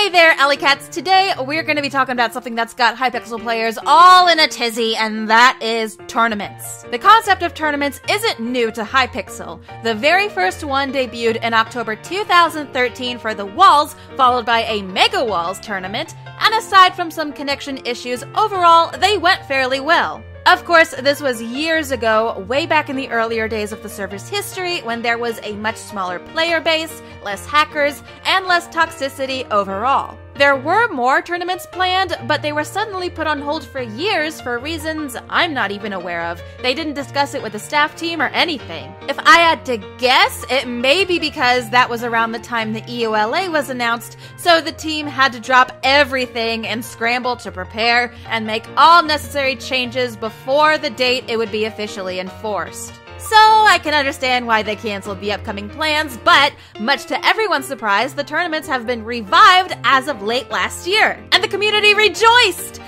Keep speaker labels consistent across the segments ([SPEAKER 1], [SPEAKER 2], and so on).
[SPEAKER 1] Hey there, Alley Cats! Today, we're going to be talking about something that's got Hypixel players all in a tizzy, and that is tournaments. The concept of tournaments isn't new to Hypixel. The very first one debuted in October 2013 for the Walls, followed by a Mega Walls tournament, and aside from some connection issues, overall, they went fairly well. Of course, this was years ago, way back in the earlier days of the server's history, when there was a much smaller player base, less hackers, and less toxicity overall. There were more tournaments planned, but they were suddenly put on hold for years for reasons I'm not even aware of. They didn't discuss it with the staff team or anything. If I had to guess, it may be because that was around the time the EOLA was announced, so the team had to drop everything and scramble to prepare and make all necessary changes before the date it would be officially enforced. So I can understand why they canceled the upcoming plans, but much to everyone's surprise, the tournaments have been revived as of late last year, and the community rejoiced!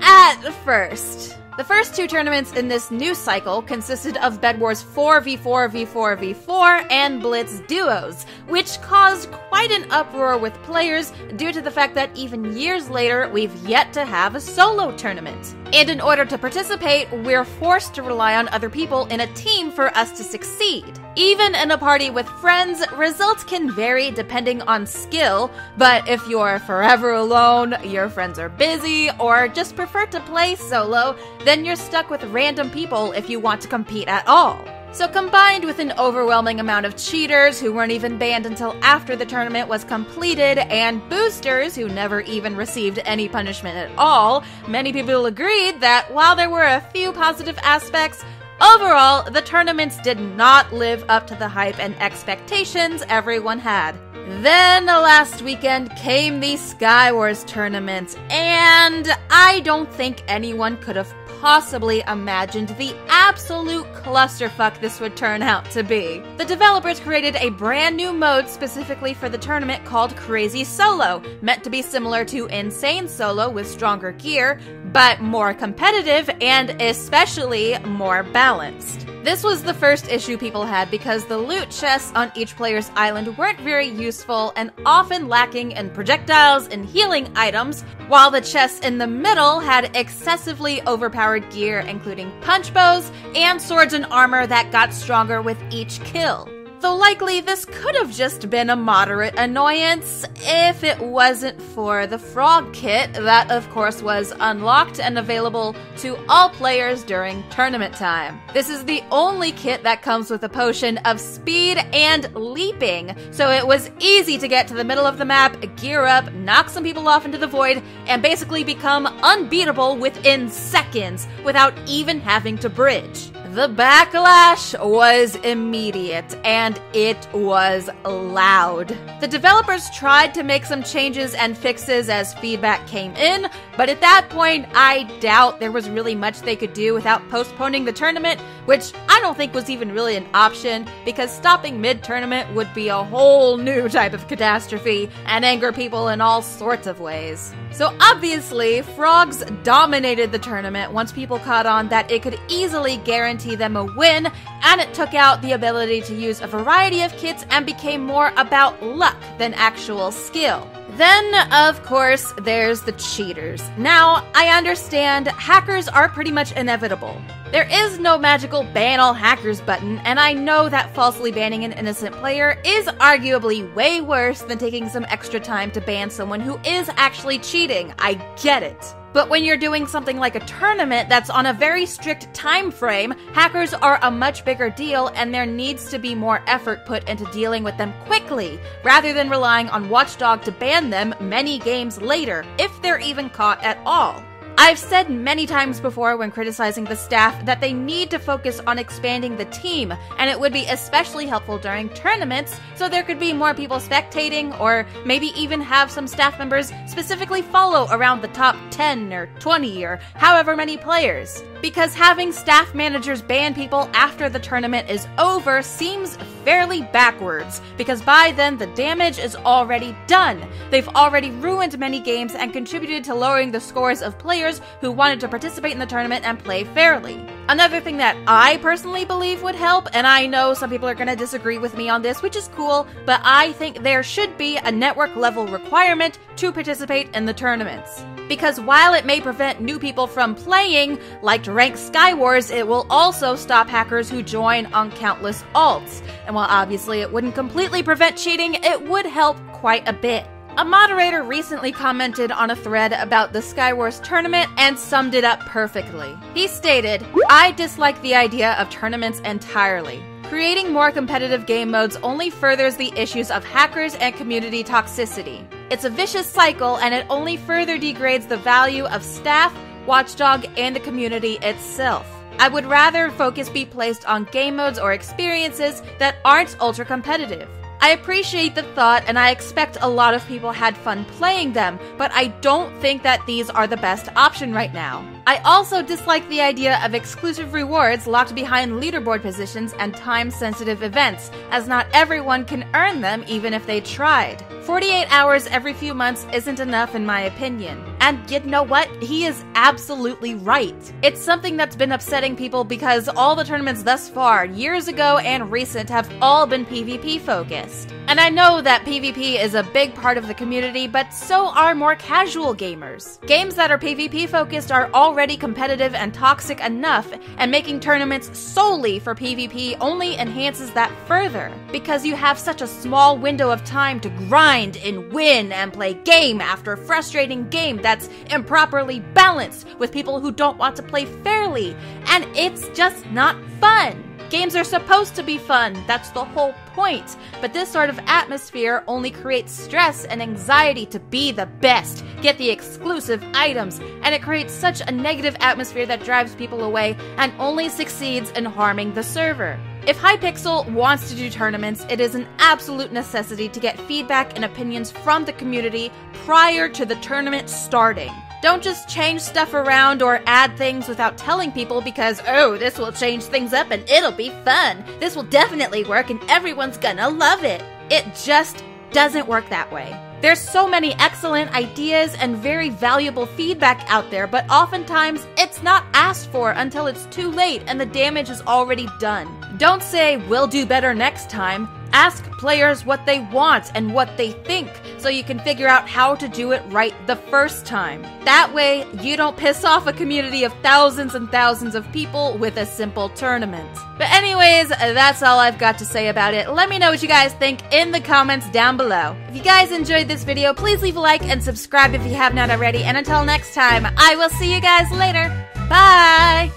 [SPEAKER 1] At first. The first two tournaments in this new cycle consisted of Bed Wars 4v4v4v4 and Blitz Duos, which caused quite an uproar with players due to the fact that even years later, we've yet to have a solo tournament. And in order to participate, we're forced to rely on other people in a team for us to succeed. Even in a party with friends, results can vary depending on skill, but if you're forever alone, your friends are busy, or just prefer to play solo, then you're stuck with random people if you want to compete at all. So combined with an overwhelming amount of cheaters who weren't even banned until after the tournament was completed, and boosters who never even received any punishment at all, many people agreed that while there were a few positive aspects, overall, the tournaments did not live up to the hype and expectations everyone had. Then last weekend came the SkyWars tournament, and I don't think anyone could have possibly imagined the absolute clusterfuck this would turn out to be. The developers created a brand new mode specifically for the tournament called Crazy Solo, meant to be similar to Insane Solo with stronger gear, but more competitive and especially more balanced. This was the first issue people had because the loot chests on each player's island weren't very useful and often lacking in projectiles and healing items, while the chests in the middle had excessively overpowered gear including punch bows and swords and armor that got stronger with each kill. Though likely this could have just been a moderate annoyance if it wasn't for the frog kit that of course was unlocked and available to all players during tournament time. This is the only kit that comes with a potion of speed and leaping, so it was easy to get to the middle of the map, gear up, knock some people off into the void, and basically become unbeatable within seconds without even having to bridge. The backlash was immediate, and it was loud. The developers tried to make some changes and fixes as feedback came in, but at that point, I doubt there was really much they could do without postponing the tournament, which I don't think was even really an option, because stopping mid-tournament would be a whole new type of catastrophe and anger people in all sorts of ways. So obviously, frogs dominated the tournament once people caught on that it could easily guarantee them a win, and it took out the ability to use a variety of kits and became more about luck than actual skill. Then, of course, there's the cheaters. Now, I understand hackers are pretty much inevitable. There is no magical ban all hackers button, and I know that falsely banning an innocent player is arguably way worse than taking some extra time to ban someone who is actually cheating. I get it. But when you're doing something like a tournament that's on a very strict time frame, hackers are a much bigger deal and there needs to be more effort put into dealing with them quickly, rather than relying on Watchdog to ban them many games later, if they're even caught at all. I've said many times before when criticizing the staff that they need to focus on expanding the team, and it would be especially helpful during tournaments so there could be more people spectating, or maybe even have some staff members specifically follow around the top 10 or 20 or however many players. Because having staff managers ban people after the tournament is over seems fairly backwards, because by then the damage is already done. They've already ruined many games and contributed to lowering the scores of players who wanted to participate in the tournament and play fairly. Another thing that I personally believe would help, and I know some people are going to disagree with me on this, which is cool, but I think there should be a network level requirement to participate in the tournaments. Because while it may prevent new people from playing, like ranked SkyWars, it will also stop hackers who join on countless alts. And while obviously it wouldn't completely prevent cheating, it would help quite a bit. A moderator recently commented on a thread about the SkyWars tournament and summed it up perfectly. He stated, "I dislike the idea of tournaments entirely. Creating more competitive game modes only furthers the issues of hackers and community toxicity. It's a vicious cycle, and it only further degrades the value of staff, Watchdog, and the community itself. I would rather focus be placed on game modes or experiences that aren't ultra competitive. I appreciate the thought, and I expect a lot of people had fun playing them, but I don't think that these are the best option right now. I also dislike the idea of exclusive rewards locked behind leaderboard positions and time-sensitive events, as not everyone can earn them even if they tried. 48 hours every few months isn't enough in my opinion." And you know what? He is absolutely right. It's something that's been upsetting people because all the tournaments thus far, years ago and recent, have all been PvP focused. And I know that PvP is a big part of the community, but so are more casual gamers. Games that are PvP focused are already competitive and toxic enough, and making tournaments solely for PvP only enhances that further, because you have such a small window of time to grind and win and play game after frustrating game that's improperly balanced with people who don't want to play fairly, and it's just not fun. Games are supposed to be fun, that's the whole point, but this sort of atmosphere only creates stress and anxiety to be the best, get the exclusive items, and it creates such a negative atmosphere that drives people away and only succeeds in harming the server. If Hypixel wants to do tournaments, it is an absolute necessity to get feedback and opinions from the community prior to the tournament starting. Don't just change stuff around or add things without telling people because, oh, this will change things up and it'll be fun. This will definitely work and everyone's gonna love it. It just doesn't work that way. There's so many excellent ideas and very valuable feedback out there, but oftentimes it's not asked for until it's too late and the damage is already done. Don't say, "We'll do better next time." Ask players what they want and what they think, so you can figure out how to do it right the first time. That way, you don't piss off a community of thousands and thousands of people with a simple tournament. But anyways, that's all I've got to say about it. Let me know what you guys think in the comments down below. If you guys enjoyed this video, please leave a like and subscribe if you have not already. And until next time, I will see you guys later. Bye!